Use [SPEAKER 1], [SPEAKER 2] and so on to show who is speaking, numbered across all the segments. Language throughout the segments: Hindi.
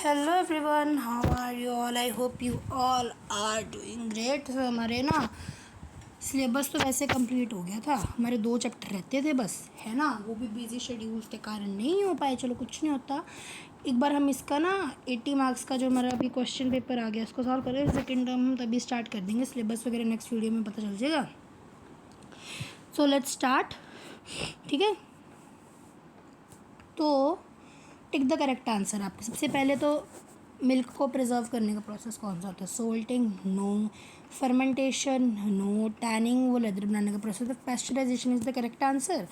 [SPEAKER 1] Hello everyone, how are you all? I hope you all are doing great. हमारे ना सिलेबस तो वैसे कंप्लीट हो गया था, हमारे 2 चैप्टर रहते थे बस, है ना। वो भी बिजी शेड्यूल के कारण नहीं हो पाए। चलो कुछ नहीं होता। एक बार हम इसका ना 80 मार्क्स का जो हमारा अभी क्वेश्चन पेपर आ गया उसको सॉल्व करें, सेकेंड टर्म हम तभी स्टार्ट कर देंगे। सिलेबस वगैरह नेक्स्ट वीडियो में पता चल जाएगा। सो लेट्स स्टार्ट, ठीक है। तो टिक द करेक्ट आंसर। आपके सबसे पहले तो मिल्क को प्रिजर्व करने का प्रोसेस कौन सा होता है? Salting, no. Fermentation, no. Tanning, वो लेदर बनाने का प्रोसेस है। Pasteurisation is the correct answer.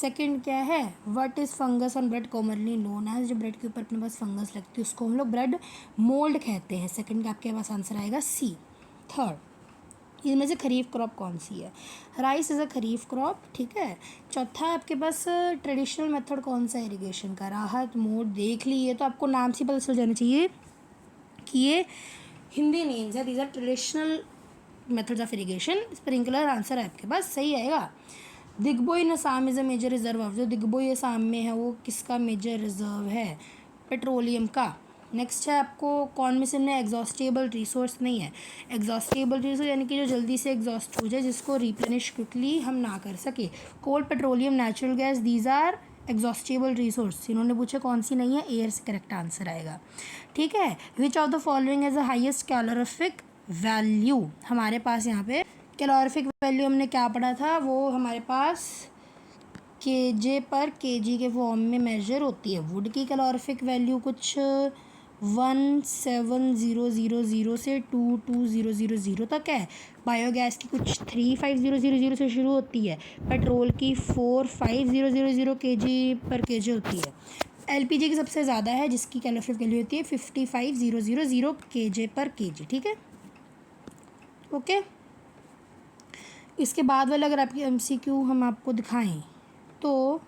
[SPEAKER 1] Second क्या है? What is fungus on bread commonly known as? जो ब्रेड के ऊपर अपने पास फंगस लगती है उसको हम लोग ब्रेड मोल्ड कहते हैं। सेकंड का आपके पास आंसर आएगा सी। थर्ड, इनमें से खरीफ क्रॉप कौन सी है? Rice is a kharif crop, ठीक है। चौथा आपके पास ट्रेडिशनल मेथड कौन सा है इरिगेशन का? राहत, मोड, देख ली। ये तो आपको नाम से पता चल जाना चाहिए कि ये हिंदी नेम्स है। These are traditional methods of irrigation. Sprinkler answer है आपके पास, सही आएगा। Digboi in Assam is a major reserve of? जो दिग्बोई असम में है वो किसका मेजर रिजर्व है? पेट्रोलियम का। नेक्स्ट है आपको कौन में से इनमें एग्जॉस्टेबल रिसोर्स नहीं है? एग्जॉस्टेबल रिसोर्स यानी कि जो जल्दी से एग्जॉस्ट हो जाए, जिसको रिप्लेनिश क्विकली हम ना कर सके। Coal, petroleum, natural gas, these are exhaustible resource. इन्होंने पूछा कौन सी नहीं है, एयर से करेक्ट आंसर आएगा, ठीक है। Which of the following is the highest calorific value? हमारे पास यहाँ पे कैलोरीफिक वैल्यू हमने क्या पढ़ा था, वो हमारे पास केजे पर केजी के फॉर्म में मेजर होती है। वुड की कैलोरीफिक वैल्यू कुछ 1700 से 2200 तक है। बायोगैस की कुछ 35000 से शुरू होती है। पेट्रोल की 4500 केजी पर केजी होती है। एलपीजी की सबसे ज़्यादा है जिसकी कैलोरीफिक वैल्यू होती है 55,000 केजे पर केजी, ठीक है, ओके। इसके बाद वाला अगर आपकी एमसीक्यू हम आपको दिखाएं तो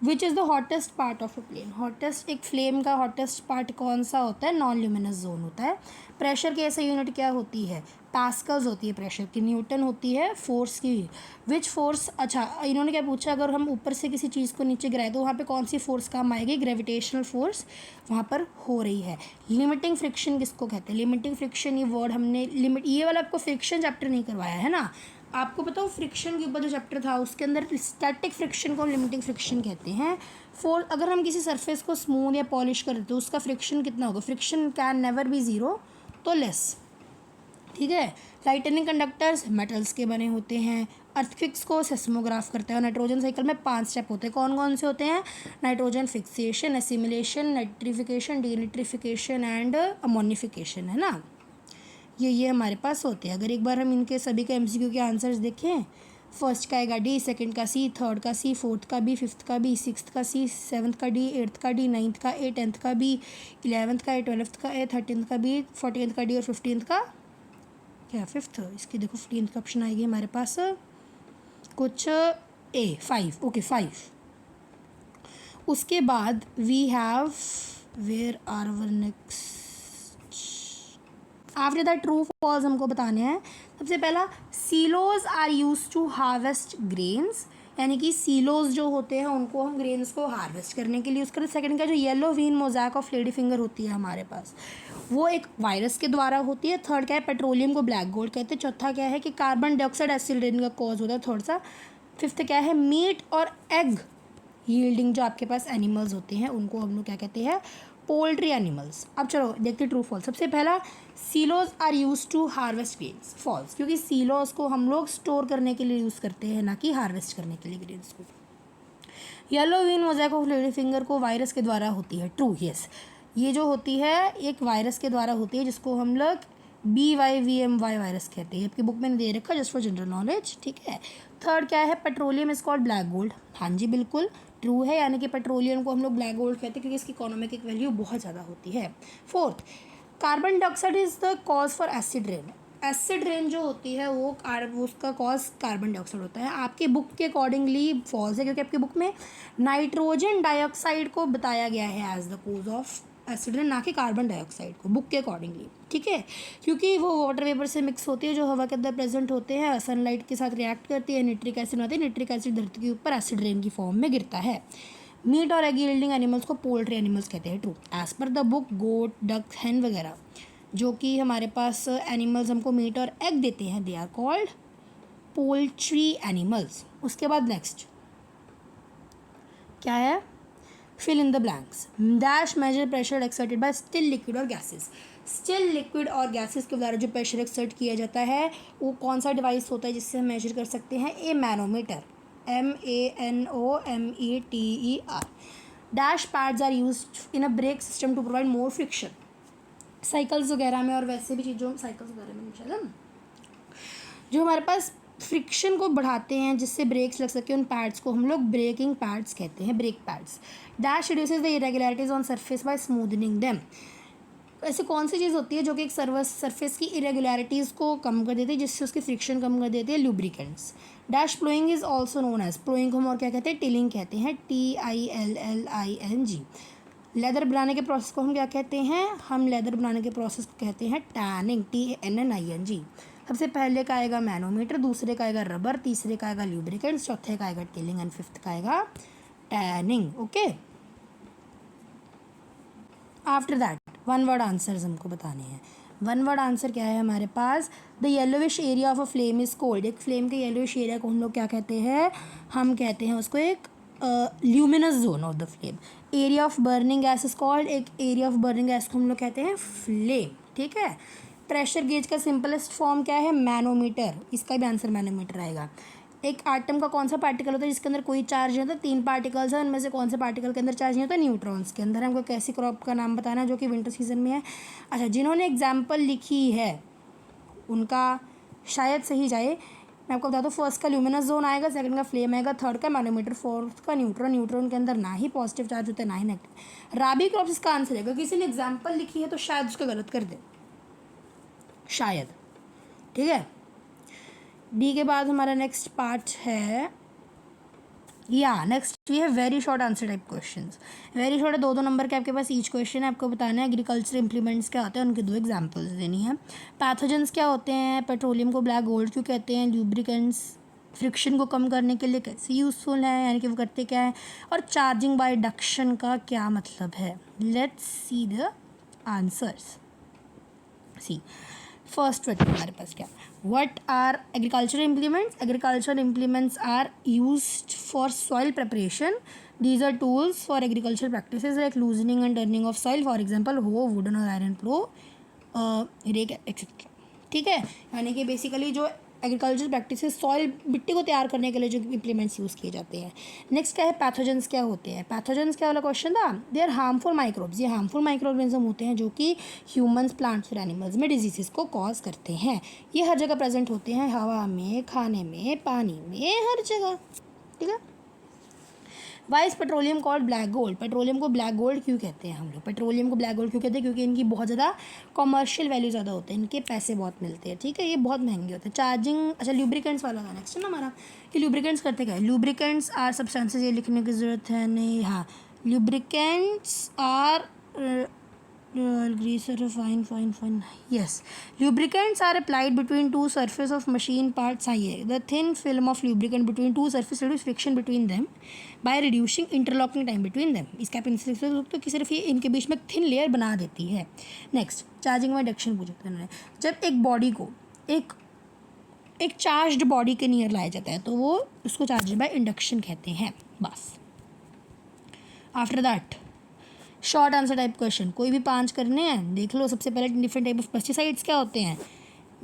[SPEAKER 1] which is the hottest part of a flame? Hottest, एक फ्लेम का हॉटेस्ट पार्ट कौन सा होता है? नॉन ल्यूमिनस जोन होता है। प्रेशर की ऐसे यूनिट क्या होती है? पास्कल्स होती है प्रेशर की। न्यूटन होती है फोर्स की। विच फोर्स, अच्छा इन्होंने क्या पूछा, अगर हम ऊपर से किसी चीज़ को नीचे गिराए तो वहाँ पे कौन सी फोर्स काम आएगी? ग्रेविटेशनल फोर्स वहाँ पर हो रही है। लिमिटिंग फ्रिक्शन किसको कहते हैं? लिमिटिंग फ्रिक्शन, ये वर्ड हमने लिमिट, ये वाला आपको फ्रिक्शन चैप्टर नहीं करवाया है ना। आपको पता हो फ्रिक्शन के ऊपर जो चैप्टर था उसके अंदर स्टैटिक फ्रिक्शन को लिमिटिंग फ्रिक्शन कहते हैं। अगर हम किसी सरफेस को स्मूथ या पॉलिश कर देते तो उसका फ्रिक्शन कितना होगा? Friction can never be zero, तो लेस, ठीक है। लाइटनिंग कंडक्टर्स मेटल्स के बने होते हैं। अर्थक्विक्स को सेस्मोग्राफ करते हैं। नाइट्रोजन साइकिल में 5 स्टेप होते हैं। कौन कौन से होते हैं? Nitrogen fixation, assimilation, nitrification, denitrification and ammonification, है ना। ये हमारे पास होते हैं। अगर एक बार हम इनके सभी के एमसीक्यू के आंसर्स देखें, फर्स्ट का आएगा डी, सेकंड का सी, थर्ड का सी, फोर्थ का बी, फिफ्थ का बी, सिक्स्थ का सी, सेवन्थ का डी, एट्थ का डी, नाइन्थ का ए, टेंथ का बी, 11th का ए, 12th का ए, 13th का बी, 14th का डी और 15th का क्या? फिफ्थ। इसकी देखो 15th का ऑप्शन आएगी हमारे पास कुछ ए 5, ओके 5। उसके बाद we have where are our next, after the true false हमको बताने हैं। सबसे पहला, silos are use to harvest grains, यानी कि सीलोज जो होते हैं उनको हम ग्रेन्स को हार्वेस्ट करने के लिए यूज़ करते हैं। सेकंड का जो yellow vein mosaic of lady finger होती है हमारे पास, वो एक वायरस के द्वारा होती है। थर्ड क्या है? पेट्रोलियम को ब्लैक गोल्ड कहते हैं। चौथा क्या है कि कार्बन डाइऑक्साइड एसिड रेन का कॉज होता है, थर्ड सा। फिफ्थ क्या है? मीट और एग यील्डिंग जो आपके पास एनिमल्स होते हैं उनको हम लोग क्या कहते हैं? Poultry animals. अब चलो देखते ट्रू फॉल्स। सबसे पहला, silos are use to harvest grains, false, क्योंकि सीलोज को हम लोग स्टोर करने के लिए यूज़ करते हैं, ना कि हार्वेस्ट करने के लिए ग्रेन्स को। Yellow vein mosaic of lady finger को वायरस के द्वारा होती है, ट्रू, यस। ये जो होती है एक वायरस के द्वारा होती है जिसको हम लोग BYVMY वायरस कहते हैं। आपकी बुक में दे रखा है जस्ट फॉर जनरल नॉलेज, ठीक है। थर्ड क्या है? Petroleum is called black gold, हाँ जी बिल्कुल ट्रू है, यानी कि पेट्रोलियम को हम लोग ब्लैक गोल्ड कहते हैं क्योंकि इसकी इकोनॉमिक वैल्यू बहुत ज़्यादा होती है। Fourth, carbon dioxide is the cause for acid rain. Acid rain जो होती है वो उसका कॉज कार्बन डाइऑक्साइड होता है। आपकी बुक के अकॉर्डिंगली फॉल्स है क्योंकि आपकी बुक में नाइट्रोजन डाइऑक्साइड को बताया गया है as the cause of acid rain, ना कि कार्बन डाइऑक्साइड को, बुक के अकॉर्डिंगली, ठीक है। क्योंकि वो वाटर वेपर से मिक्स होती है जो हवा के अंदर प्रेजेंट होते हैं, सनलाइट के साथ रिएक्ट करती है, निट्रिक एसिड बनाती है, निट्रिक एसिड धरती के ऊपर एसिड रेन की फॉर्म में गिरता है। मीट और एग यील्डिंग एनिमल्स को पोल्ट्री एनिमल्स कहते हैं, true. As per the book goat, duck, hen वगैरह जो कि हमारे पास एनिमल्स हमको मीट और एग देते हैं, they are called poultry animals. उसके बाद नेक्स्ट क्या है, fill in the blanks. Dash measure pressure exerted by still liquid और गैसेस। स्टिल लिक्विड और गैसेस के द्वारा जो प्रेशर एक्सर्ट किया जाता है वो कौन सा डिवाइस होता है जिससे हम मेजर कर सकते हैं, a manometer, MANOMETER। Dash pads are used in a brake system to provide more friction. Cycles वगैरह में और वैसे भी चीज़ों, साइकिल्स वगैरह में शायद जो हमारे पास फ्रिक्शन को बढ़ाते हैं जिससे ब्रेक्स लग सके, उन पैड्स को हम लोग ब्रेकिंग पैड्स कहते हैं, brake pads. Dash reduces the irregularities on surface by smoothening them. ऐसे कौन सी चीज़ होती है जो कि एक सरफेस की इरेगुलरिटीज़ को कम कर देती है जिससे उसकी फ्रिक्शन कम कर देती है, lubricants. Dash ploughing is also known as, ploughing को हम और क्या कहते हैं, टिलिंग कहते हैं, TILLING। लेदर बनाने के प्रोसेस को हम क्या कहते हैं, हम लेदर बनाने के प्रोसेस को कहते हैं टैनिंग, TANNING। सबसे पहले का आएगा मैनोमीटर, दूसरे का आएगा रबर, तीसरे का आएगा ल्यूब्रिकेंट्स, चौथे का आएगा टिलिंग एंड फिफ्थ का आएगा tanning. Okay, after that one word answers हमको बताने हैं। वन वर्ड आंसर क्या है हमारे पास, the yellowish area of a flame is cold. एक फ्लेम के येलोविश एरिया को हम लोग क्या कहते हैं, हम कहते हैं उसको एक luminous zone of the flame. Area of burning gas is called, एक एरिया ऑफ बर्निंग गैस को हम लोग कहते हैं फ्लेम, ठीक है। प्रेशर गेज का सिंपलेस्ट फॉर्म क्या है, मैनोमीटर, इसका भी आंसर मैनोमीटर आएगा। एक आटम का कौन सा पार्टिकल होता है जिसके अंदर कोई चार्ज नहीं होता, 3 पार्टिकल्स हैं, उनमें से कौन से पार्टिकल के अंदर चार्ज नहीं होता, न्यूट्रॉन्स के अंदर। हमको कैसी क्रॉप का नाम बताना जो कि विंटर सीजन में है। अच्छा, जिन्होंने एग्जाम्पल लिखी है उनका शायद सही जाए, मैं आपको बता दूँ, फर्स्ट का ल्यूमिनस जोन आएगा, सेकंड का फ्लेम आएगा, थर्ड का मैनोमीटर, फोर्थ का न्यूट्रॉन। न्यूट्रॉन के अंदर ना ही पॉजिटिव चार्ज होता है ना ही नेगेटिव। राबी क्रॉप्स इसका आंसर है, किसी ने एग्जाम्पल लिखी है तो शायद उसका गलत कर दे, शायद, ठीक है। डी के बाद हमारा नेक्स्ट पार्ट है, next we have very short answer type questions. Very short है, 2-2 नंबर के आपके पास ईच क्वेश्चन है। आपको बताना है एग्रीकल्चर इंप्लीमेंट्स क्या होते हैं, उनके 2 एग्जांपल्स देनी है। पैथोजेंस क्या होते हैं, पेट्रोलियम को ब्लैक गोल्ड क्यों कहते हैं, ल्यूब्रिकेंट्स फ्रिक्शन को कम करने के लिए कैसे यूज़फुल है, यानी कि वो करते क्या है, और चार्जिंग बाय इंडक्शन का क्या मतलब है। Let's see the answers. See first question हमारे पास क्या, what are agriculture implements. Agriculture implements are used for soil preparation. These are tools for agriculture practices like loosening and turning of soil, for example हो, वुडन और आयरन प्लो, रेक एक्सेट्रा, ठीक है। यानी कि बेसिकली जो एग्रीकल्चर प्रैक्टिसेस सॉइल मिट्टी को तैयार करने के लिए जो इम्प्लीमेंट्स यूज़ किए जाते हैं। नेक्स्ट क्या है, पैथोजेंस क्या होते हैं। पैथोजेंस क्या वाला क्वेश्चन था, दे आर हार्मफुल माइक्रोब्स। ये हार्मफुल माइक्रो ऑर्गेनिज्म होते हैं जो कि ह्यूमंस, प्लांट्स और एनिमल्स में डिजीज़ को कॉज करते हैं। ये हर जगह प्रेजेंट होते हैं, हवा में, खाने में, पानी में, हर जगह, ठीक है। Why is petroleum called black gold. Petroleum को ब्लैक गोल्ड क्यों कहते हैं हम लोग, पेट्रोलियम को ब्लैक गोल्ड क्यों कहते हैं, क्योंकि इनकी बहुत ज़्यादा कॉमर्शियल वैल्यू ज़्यादा होते हैं, इनके पैसे बहुत मिलते हैं, ठीक है, ये बहुत महंगे होते हैं। चार्जिंग, अच्छा ल्यूब्रिकेंट्स वाला था नेक्स्ट है ना हमारा, कि ल्यूब्रिकेंट्स करते क्या है। ल्यूब्रिकेंट्स आर सब्सटेंसेस, ये लिखने की ज़रूरत है नहीं, हाँ, lubricants are greaser fine yes, lubricants are applied between two surface of machine parts। हाँ, ये the thin film of lubricant between two surface reduce friction between them by reducing interlocking time between them। इसका आप तो कि सिर्फ ये इनके बीच में थिन लेयर बना देती है। नेक्स्ट, चार्जिंग में इंडक्शन पूछा था उन्होंने। जब एक बॉडी को एक चार्ज्ड बॉडी के नियर लाया जाता है तो वो उसको चार्जिंग बाय इंडक्शन कहते हैं, बस। After that short answer type question, कोई भी 5 करने हैं, देख लो। सबसे पहले डिफरेंट टाइप ऑफ पेस्टिसाइड्स क्या होते हैं,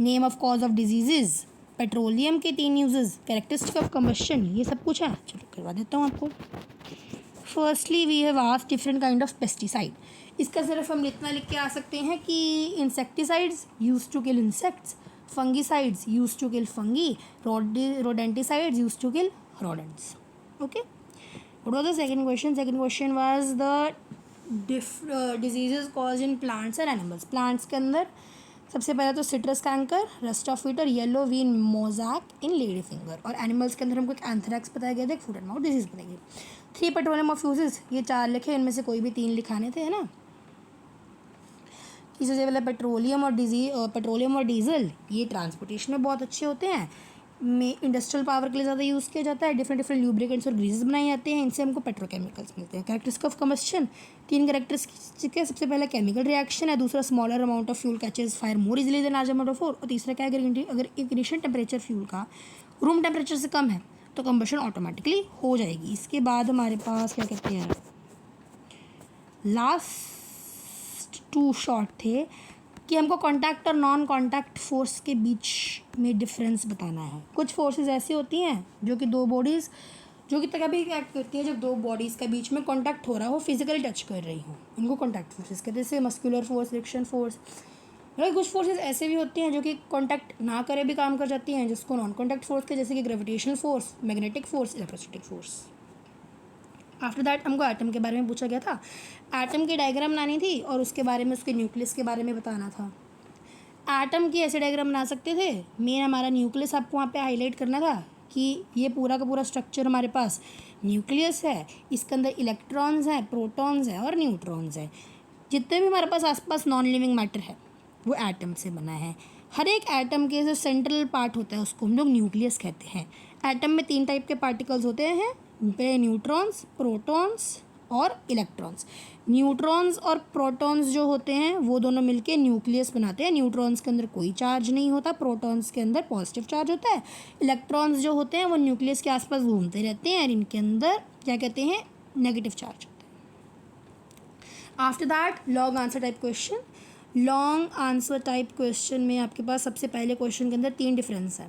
[SPEAKER 1] name of cause of diseases, petroleum के 3 यूजेस, कैरेक्टरिस्टिक ऑफ कम्बशन, ये सब कुछ है। चलो करवा देता हूँ आपको। Firstly we have asked different kind of pesticide. इसका सिर्फ हम इतना लिख के आ सकते हैं कि insecticides use to kill insects, fungicides use to kill fungi, rodenticides use to kill rodents. Okay, what was the second question. Second question was the diseases cause in plants and animals. Plants के अंदर सबसे पहले तो citrus canker, rust of wheat और yellow vein mosaic in lady finger. और एनिमल्स के अंदर हमको एक एंथ्रैक्स बताया गया था, एक फूट एंड माउथ डिजीज बताई गई। 3 पेट्रोलियम ऑफ यूजेस, ये 4 लिखे, इनमें से कोई भी 3 लिखाने थे, है ना। सबसे पहले पेट्रोलियम और डीजल, ये ट्रांसपोर्टेशन में बहुत अच्छे होते हैं। में इंडस्ट्रियल पावर के लिए ज़्यादा यूज़ किया जाता है। डिफरेंट डिफरेंट ल्यूब्रिकेंट्स और ग्रीसेस बनाए जाते हैं, इनसे हमको पेट्रोकेमिकल्स मिलते हैं। कैरेक्टरिस्टिक ऑफ कम्बस्शन, 3 कैरेक्टरिस्टिक है। सबसे पहला केमिकल रिएक्शन है, दूसरा smaller amount of fuel catches fire more easily than large amount of fuel, और तीसरा क्या है, अगर इग्निशन टेम्परेचर फ्यूल का रूम टेम्परेचर से कम है तो कम्बशन ऑटोमेटिकली हो जाएगी। इसके बाद हमारे पास क्या कहते हैं, लास्ट 2 शॉर्ट थे कि हमको कॉन्टैक्ट और नॉन कॉन्टैक्ट फोर्स के बीच में डिफरेंस बताना है। कुछ फोर्सेस ऐसी होती हैं जो कि 2 बॉडीज़ जो कि तभी एक्ट करती है जब 2 बॉडीज़ के बीच में कॉन्टैक्ट हो रहा हो, फिजिकली टच कर रही हो, उनको कॉन्टैक्ट फोर्सेस कहते हैं, जैसे मस्कुलर फोर्स, फ्रिक्शन फोर्स। मतलब कुछ फोर्सेस ऐसे भी होती हैं जो कि कॉन्टैक्ट ना करे भी काम कर जाती हैं, जिसको नॉन कॉन्टैक्ट फोर्स के, जैसे कि gravitational force, magnetic force, electrostatic force. After that हमको एटम के बारे में पूछा गया था, एटम की डायग्राम बनानी थी और उसके बारे में, उसके न्यूक्लियस के बारे में बताना था। एटम की ऐसे डायग्राम बना सकते थे, मेन हमारा न्यूक्लियस आपको वहाँ पे हाईलाइट करना था कि ये पूरा का पूरा स्ट्रक्चर हमारे पास न्यूक्लियस है, इसके अंदर इलेक्ट्रॉन्स हैं, प्रोटॉन्स हैं और न्यूट्रॉन्स हैं। जितने भी हमारे पास आसपास नॉन लिविंग मैटर है वो एटम से बना है। हर एक एटम के जो सेंट्रल पार्ट होता है उसको हम लोग न्यूक्लियस कहते हैं। एटम में 3 टाइप के पार्टिकल्स होते हैं, न्यूट्रॉन्स, प्रोटॉन्स और इलेक्ट्रॉन्स। न्यूट्रॉन्स और प्रोटॉन्स जो होते हैं वो दोनों मिलके न्यूक्लियस बनाते हैं। न्यूट्रॉन्स के अंदर कोई चार्ज नहीं होता, प्रोटॉन्स के अंदर पॉजिटिव चार्ज होता है। इलेक्ट्रॉन्स जो होते हैं वो न्यूक्लियस के आसपास घूमते रहते हैं और इनके अंदर क्या कहते हैं, नेगेटिव चार्ज होता है। After that long answer type question. Long answer type question में आपके पास सबसे पहले क्वेश्चन के अंदर 3 डिफरेंस है।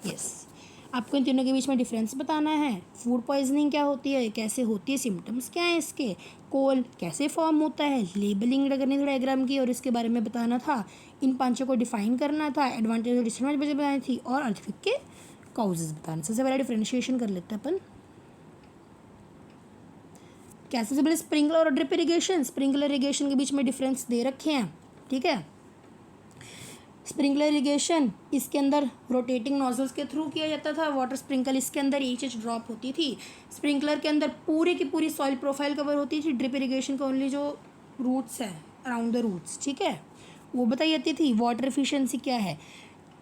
[SPEAKER 1] यस, आपको इन तीनों के बीच में डिफरेंस बताना है। फूड पॉइजनिंग क्या होती है, कैसे होती है, सिम्टम्स क्या हैं इसके, कोल कैसे फॉर्म होता है, लेबलिंग करनी थी डायग्राम की और इसके बारे में बताना था। इन 5 को डिफाइन करना था, एडवांटेज और डिसएडवांटेज बतानी थी और अर्थक्वेक के काउजेज बताने। सबसे पहले डिफरेंशिएशन कर लेते हैं अपन। कैसे से पहले स्प्रिंकलर और ड्रिप इरिगेशन। स्प्रिंकलर इरिगेशन के बीच में डिफरेंस दे रखे हैं, ठीक है। स्प्रिंकलर इरिगेशन इसके अंदर रोटेटिंग नोजल्स के थ्रू किया जाता था। वाटर स्प्रिंकल इसके अंदर each ड्रॉप होती थी। स्प्रिंकलर के अंदर पूरी की पूरी सॉइल प्रोफाइल कवर होती थी। ड्रिप इरिगेशन का ओनली जो रूट्स है, अराउंड द रूट्स, ठीक है, वो बताई जाती थी। वाटर एफिशिएंसी क्या है,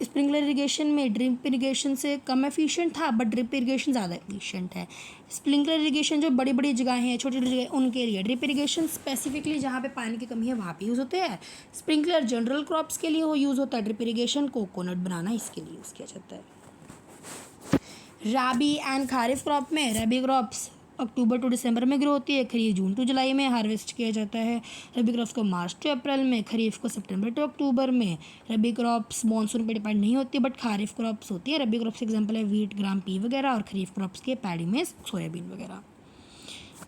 [SPEAKER 1] स्प्रिंकलर इरिगेशन में ड्रिप इरिगेशन से कम एफिशिएंट था, बट ड्रिप इरिगेशन ज़्यादा एफिशिएंट है। स्प्रिंकलर इरिगेशन जो बड़ी बड़ी जगह हैं, छोटी छोटी जगह, उनके लिए। ड्रिप इरिगेशन स्पेसिफिकली जहाँ पे पानी की कमी है वहाँ पे यूज़ होते हैं। स्प्रिंकलर जनरल क्रॉप्स के लिए वो यूज़ होता है। ड्रिप इरिगेशन कोकोनट बनाना इसके लिए यूज़ किया जाता है। राबी एंड खारिफ क्रॉप में, रबी क्रॉप्स अक्टूबर टू दिसंबर में ग्रो होती है, खरीफ जून टू जुलाई में हार्वेस्ट किया जाता है। रबी क्रॉप्स को मार्च टू अप्रैल में, खरीफ को सितंबर टू अक्टूबर में। रबी क्रॉप्स मानसून पर डिपेंड नहीं होती बट खारिफ क्रॉप्स होती है। रबी क्रॉप्स एग्जांपल है वीट, ग्राम, पी वगैरह, और खरीफ क्रॉप्स के पैडी में सोयाबीन वगैरह।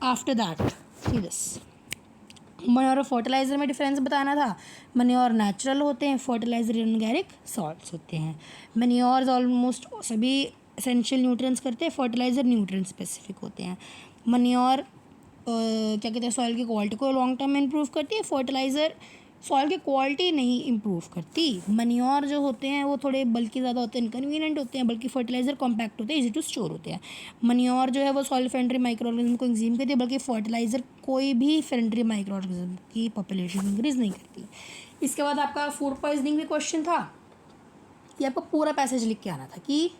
[SPEAKER 1] After that see this, manure और फर्टिलाइज़र में डिफरेंस बताना था। मन्योर नेचुरल होते हैं, फर्टिलाइज़र इनऑर्गेनिक सॉल्ट्स होते हैं। मन्योर्स ऑलमोस्ट सभी एसेंशियल न्यूट्रिएंट्स करते हैं, फर्टिलाइज़र न्यूट्रिएंट स्पेसिफिक होते हैं। मन्योर क्या कहते हैं, सॉइल की क्वालिटी को लॉन्ग टर्म में इम्प्रूव करती है, फर्टिलाइज़र सॉइल की क्वालिटी नहीं इम्प्रूव करती। मन्योर जो होते हैं वो थोड़े बल्कि ज़्यादा होते हैं, इनकन्वीनियंट होते हैं, बल्कि फर्टिलाइज़र कॉम्पैक्ट होते हैं, इजी टू स्टोर होते हैं। मन्योर जो है वो सॉइल फ्रेंडली माइक्रो ऑर्गेनिज्म को इंक्रीज करती है, बल्कि फर्टिलाइज़र कोई भी फ्रेंडली माइक्रो ऑर्गेनिज्म की पॉपुलेशन इंक्रीज नहीं करती। इसके बाद आपका फूड पॉइजनिंग भी क्वेश्चन था। ये आपको पूरा पैसेज लिख के आना था कि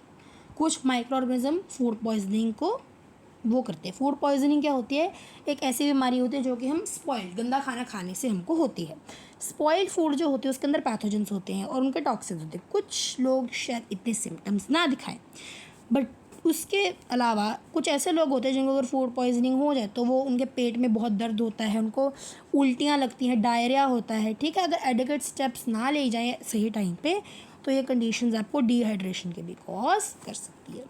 [SPEAKER 1] कुछ माइक्रो ऑर्गेनिज्म फूड पॉइजनिंग को वो करते हैं। फूड पॉइजनिंग क्या होती है, एक ऐसी बीमारी होती है जो कि हम स्पॉइल्ड, गंदा खाना खाने से हमको होती है। स्पॉइल्ड फूड जो होते हैं उसके अंदर पैथोजेंस होते हैं और उनके टॉक्सिन्स होते हैं। कुछ लोग शायद इतने सिम्टम्स ना दिखाएं, बट उसके अलावा कुछ ऐसे लोग होते हैं जिनको अगर फूड पॉइजनिंग हो जाए तो वो उनके पेट में बहुत दर्द होता है, उनको उल्टियाँ लगती हैं, डायरिया होता है, ठीक है। अगर एडिक्वेट स्टेप्स ना ले जाएँ सही टाइम पे तो ये कंडीशंस आपको डिहाइड्रेशन के भी कॉज कर सकती है।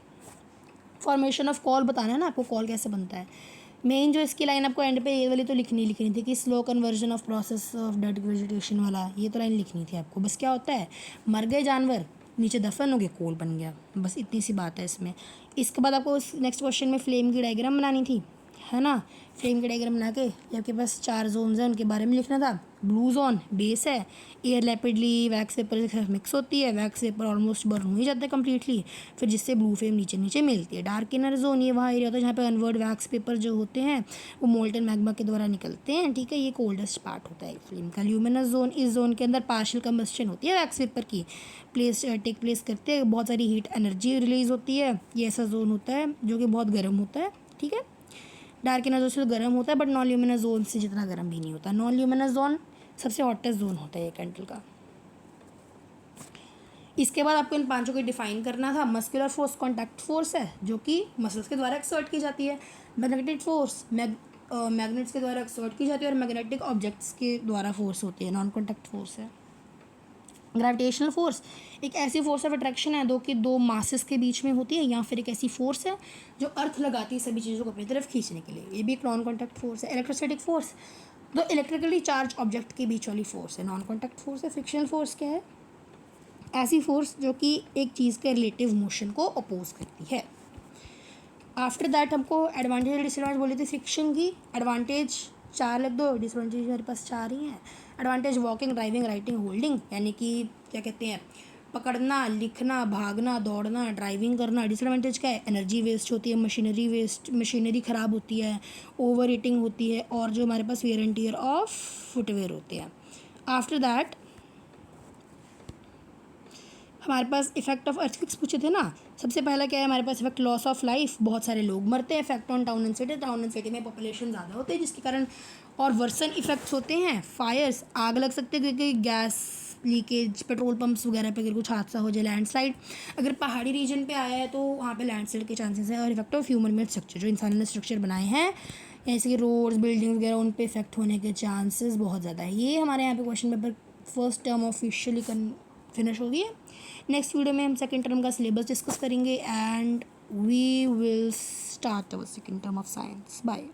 [SPEAKER 1] फॉर्मेशन ऑफ कॉल बताना है ना आपको, कॉल कैसे बनता है। मेन जो इसकी लाइन आपको एंड पे ये वाली तो लिखनी थी कि slow conversion of process of dead vegetation वाला, ये तो लाइन लिखनी थी आपको। बस क्या होता है, मर गए जानवर, नीचे दफन हो गए, कोल बन गया, बस इतनी सी बात है इसमें। इसके बाद आपको नेक्स्ट क्वेश्चन में फ्लेम की डायग्राम बनानी थी, है ना। फ्लेम के डायग्राम बना के आपके पास 4 जोन्स हैं उनके बारे में लिखना था। ब्लू जोन बेस है, एयर रैपिडली वैक्स वेपर के साथ मिक्स होती है, वैक्स वेपर ऑलमोस्ट बर्न हो ही जाता है कम्प्लीटली, फिर जिससे ब्लू फ्लेम नीचे नीचे मिलती है। डार्क इनर जोन ये वहाँ एरिया होता है जहाँ पे अनवर्ड वैक्स पेपर जो होते हैं वो मोल्टन मैग्मा के द्वारा निकलते हैं, ठीक है, ये कोल्डेस्ट पार्ट होता है फ्लेम का। ल्यूमिनस जोन, इस जोन के अंदर पार्शियल कम्बस्शन होती है वैक्स पेपर की, टेक प्लेस करते हैं, बहुत सारी हीट एनर्जी रिलीज होती है। ये ऐसा जोन होता है जो कि बहुत गर्म होता है, ठीक है। डार्क इनर जोन से तो गर्म होता है बट नॉन ल्यूमिनस जोन से जितना गर्म भी नहीं होता। नॉन ल्यूमिनस जोन सबसे हॉटेस्ट जोन होता है ये कैंडल का। इसके बाद आपको इन पांचों को डिफाइन करना था। मस्कुलर फोर्स कॉन्टैक्ट फोर्स है जो कि मसल्स के द्वारा एक्सर्ट की जाती है। मैग्नेटिक फोर्स मैग्नेट्स के द्वारा एक्सर्ट की जाती है और मैग्नेटिक ऑब्जेक्ट्स के द्वारा फोर्स होती है, नॉन कॉन्टैक्ट फोर्स है। ग्रेविटेशनल फोर्स एक ऐसी फोर्स ऑफ अट्रैक्शन है दो मासेस के बीच में होती है, या फिर एक ऐसी फोर्स है जो अर्थ लगाती है सभी चीज़ों को अपनी तरफ खींचने के लिए, ये भी एक नॉन कॉन्टैक्ट फोर्स है। इलेक्ट्रोस्टैटिक फोर्स दो इलेक्ट्रिकली चार्ज ऑब्जेक्ट के बीच वाली फोर्स है, नॉन कॉन्टैक्ट फोर्स है। फ्रिक्शनल फोर्स क्या है? ऐसी फोर्स जो कि एक चीज़ के रिलेटिव मोशन को अपोज करती है। आफ्टर दैट हमको एडवांटेज और डिसएडवांटेज बोले थे फ्रिक्शन की। एडवांटेज 4 लिख दो, डिसएडवांटेज मेरे पास 4 ही हैं। Advantage walking, driving, writing, holding, यानी कि क्या कहते हैं, पकड़ना, लिखना, भागना, दौड़ना, ड्राइविंग करना। डिसएडवांटेज क्या है? एनर्जी वेस्ट होती है, मशीनरी ख़राब होती है, ओवर ईटिंग होती है, और जो हमारे पास wear and tear of footwear होते हैं। आफ्टर दैट हमारे पास इफेक्ट ऑफ अर्थक्वेक्स पूछे थे ना। सबसे पहला क्या है हमारे पास? इफेक्ट लॉस ऑफ लाइफ, बहुत सारे लोग मरते हैं। Effect on town and city में पॉपुलेशन ज़्यादा होती है जिसके कारण, और वर्सन इफेक्ट्स होते हैं। फायर्स, आग लग सकते हैं क्योंकि गैस लीकेज, पेट्रोल पंप्स वगैरह पे अगर कुछ हादसा हो जाए। लैंडस्लाइड, अगर पहाड़ी रीजन पे आया है तो वहाँ पे लैंडस्लाइड के चांसेस हैं। और effect of human made structure, जो इंसान ने स्ट्रक्चर बनाए हैं जैसे कि रोड्स, बिल्डिंग वगैरह, उन पे इफेक्ट होने के चांसेस बहुत ज़्यादा है। ये हमारे यहाँ पे question paper first term officially finish हो गई है। नेक्स्ट वीडियो में हम सेकेंड टर्म का सिलेबस डिस्कस करेंगे and we will start our second term of science. Bye.